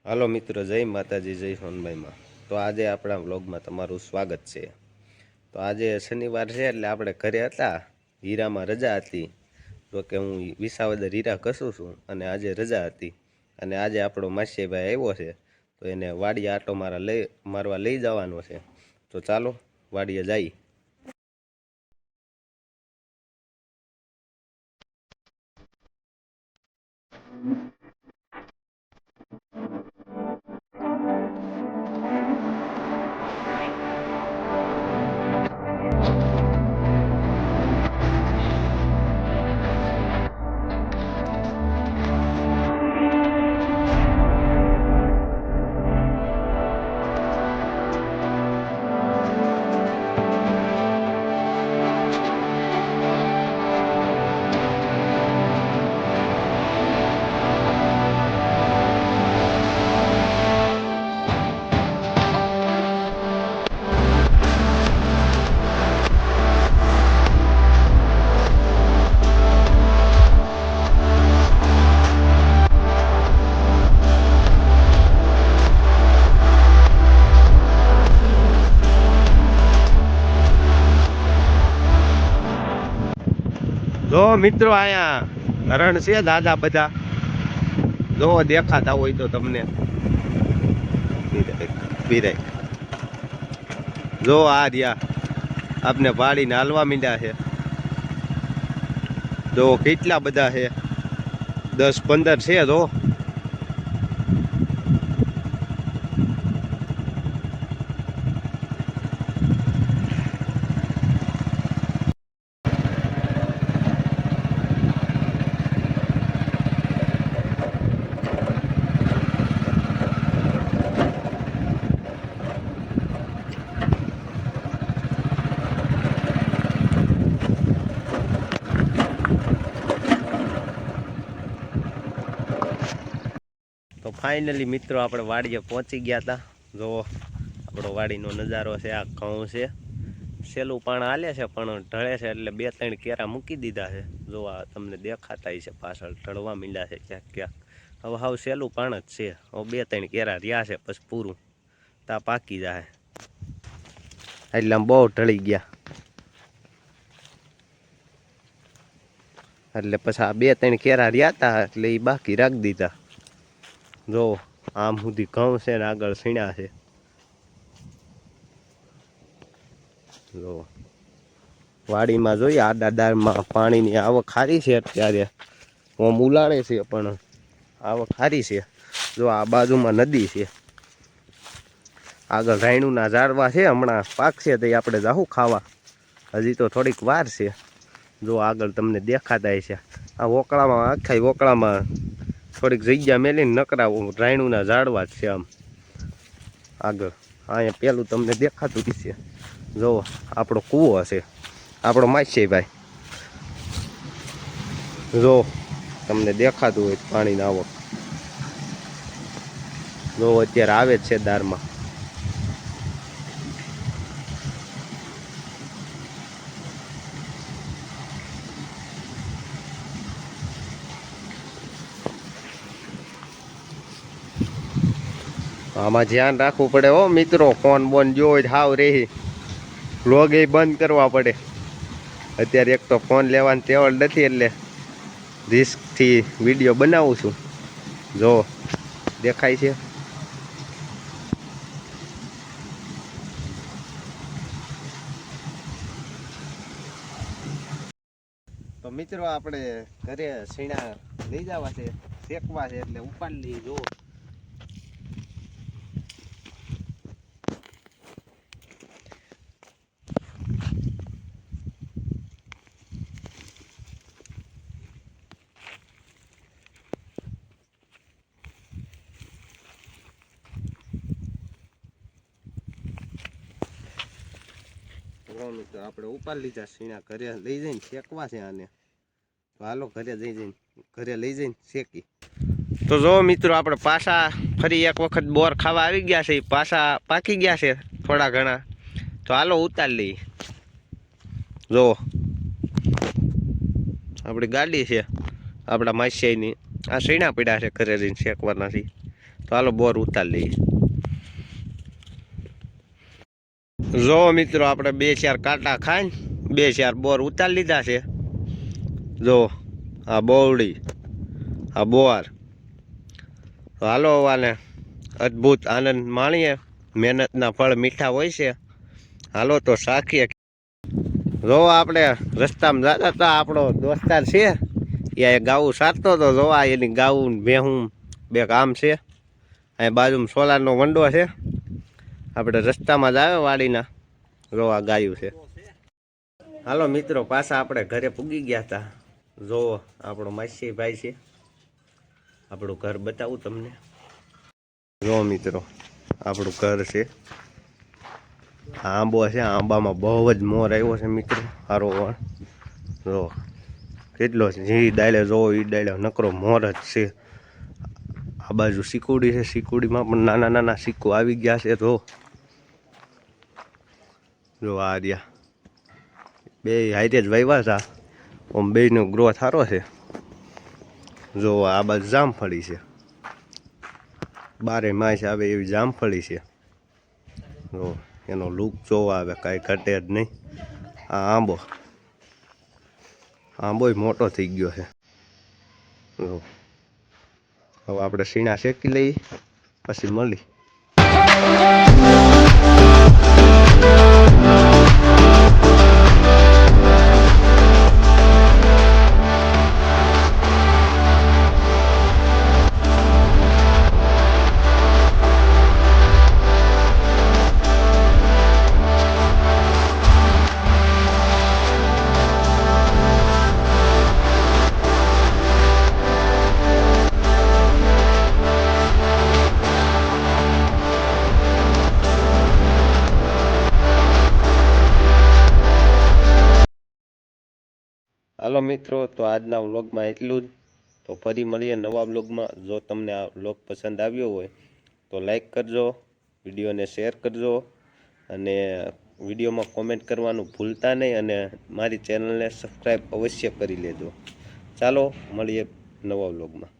હાલો મિત્રો, જય માતાજી, જય સોનભાઈમાં. તો આજે આપણા વ્લોગમાં તમારું સ્વાગત છે. તો આજે શનિવાર છે એટલે આપણે ઘરે હતા. હીરામાં રજા હતી, તો કે હું વિસાવદર હીરા કસું છું અને આજે રજા હતી. અને આજે આપણો માસીભાઈ આવ્યો છે, તો એને વાડીએ આટો મારવા લઈ જવાનો છે. તો ચાલો વાડીએ જઈએ. જો મિત્રો, અહીંયા હરણ છે દાદા બધા. જો દેખાતા હોય તો તમને જો આ રહ્યા આપને વાડીને હાલવા મીંડ્યા છે. જો કેટલા બધા છે, 10-15 છે. જો તો ફાઇનલી મિત્રો આપણે વાડીએ પહોંચી ગયા હતા. જો આપણો વાડીનો નજારો છે. આ ઘઉં છે, સેલું પાણ હાલે છે પણ ઢળે છે એટલે 2-3 કેરા મૂકી દીધા છે. જો આ તમને દેખાતા છે પાછળ ઢળવા મીંડા છે ક્યાંક ક્યાંક. હવે હાવ સેલું પાણ જ છે. હવે 2-3 કેરા રહ્યા છે, પછી પૂરું તા પાકી જાય. એટલે આમ બહુ ઢળી ગયા, એટલે પછી આ 2-3 કેરા રહ્યા હતા એટલે એ બાકી રાખી દીધા. જો આમ સુધી ઘઉં છે ને આગળ સીણા છે. જો વાડીમાં જોઈએ આડા દાળમાં પાણીની આવક સારી છે અત્યારે. ઓમ ઉલાળે છે પણ આવક સારી છે. જો આ બાજુમાં નદી છે, આગળ રાયણુંના ઝાડવા છે. હમણાં પાકશે તો આપણે જાહું ખાવા. હજી તો થોડીક વાર છે. જો આગળ તમને દેખાતા છે. આ વોકળામાં, આખા વોકળામાં થોડીક જગ્યા મેલીને નકરા રાયણુંના ઝાડવા જ છે. આમ આગળ અહીંયા પેલું તમને દેખાતું છે. જો આપણો કૂવો હશે, આપણો માસીભાઈ. જો તમને દેખાતું હોય પાણીની આવક. જો અત્યારે આવે જ છે દારમાં. આમાં ધ્યાન રાખવું પડે હો મિત્રો. ફોન બોન જોઈ હાવ રહી, વ્લોગ એ બંધ કરવા પડે. અત્યારે એક તો ફોન લેવાની ટેવડ નથી એટલે રિસ્કથી વિડીયો બનાવું છું. જો દેખાય છે. તો મિત્રો આપણે ઘરે સીણા લઈ જવા છે, શેકવા છે એટલે ઉપાડી લઈ. જો આપણે ઉપાડી લીધા સીણા, ઘરે લઈ જઈને શેકવા છે આને. તો હાલો ઘરે લઈ જઈને શેકી. તો જો મિત્રો, આપણે પાછા ફરી એક વખત બોર ખાવા આવી ગયા છે. પાછા પાકી ગયા છે થોડા ઘણા. તો હાલો ઉતારી લઈએ. જો આપણી ગાડી છે આપણા માસીની. આ સીણા પીડા છે ઘરે જઈને શેકવાના છે. તો હાલો બોર ઉતારી લઈએ. જો મિત્રો આપણે 2-4 કાંટા ખાઈને 2-4 બોર ઉતારી લીધા છે. જો આ બોવડી, આ બોર. હાલો વાને અદ્ભુત આનંદ માણીએ. મહેનતના ફળ મીઠા હોય છે. હાલો તો સાખીએ. જો આપણે રસ્તામાં જતા હતા, આપણો દોસ્તાર છે એ ગાવું સારતો હતો. જોવા એની ગાવું ભેહું બે કામ છે. અહીં બાજુમાં સોલારનો વંડો છે. આપણે રસ્તામાં જ આવે વાડીના. જોવા ગાયું છે. હાલો મિત્રો પાછા આપણે ઘરે પૂગી ગયા હતા. જો આપણો માસી ભાઈ છે. આપણું ઘર બતાવું તમને. જો મિત્રો આપણું ઘર છે. આંબો છે, આંબામાં બહુ જ મોર આવ્યો છે મિત્રો. સારો વણ જો કેટલો છે. જે ડાયલે જોવો એ ડાયલે નકરો મોર જ છે. આ બાજુ સિકુડી છે. સિકુડીમાં પણ નાના નાના સિક્કો આવી ગયા છે. જો આ રહ્યા બે હાઈતે જ વાવ્યા હતા. આમ બેનો ગ્રોથ સારો છે. જો આ બાજુ જામફળી છે. 12 માસ આવે એવી જામફળી છે. જો એનો લુક જોવા આવે, કાંઈ ઘટે જ નહીં. આ આંબોય મોટો થઈ ગયો છે. જો હવે આપણે સીણા શેકી લઈએ પછી મળી. હાલો મિત્રો, તો આજના વ્લોગમાં એટલું જ. તો ફરી મળીએ નવા વ્લોગમાં. જો તમને આ વ્લોગ પસંદ આવ્યો હોય તો લાઈક કરજો, વિડીયોને શેર કરજો અને વિડીયોમાં કોમેન્ટ કરવાનું ભૂલતા નહીં. અને મારી ચેનલને સબસ્ક્રાઈબ અવશ્ય કરી લેજો. ચાલો મળીએ નવા વ્લોગમાં.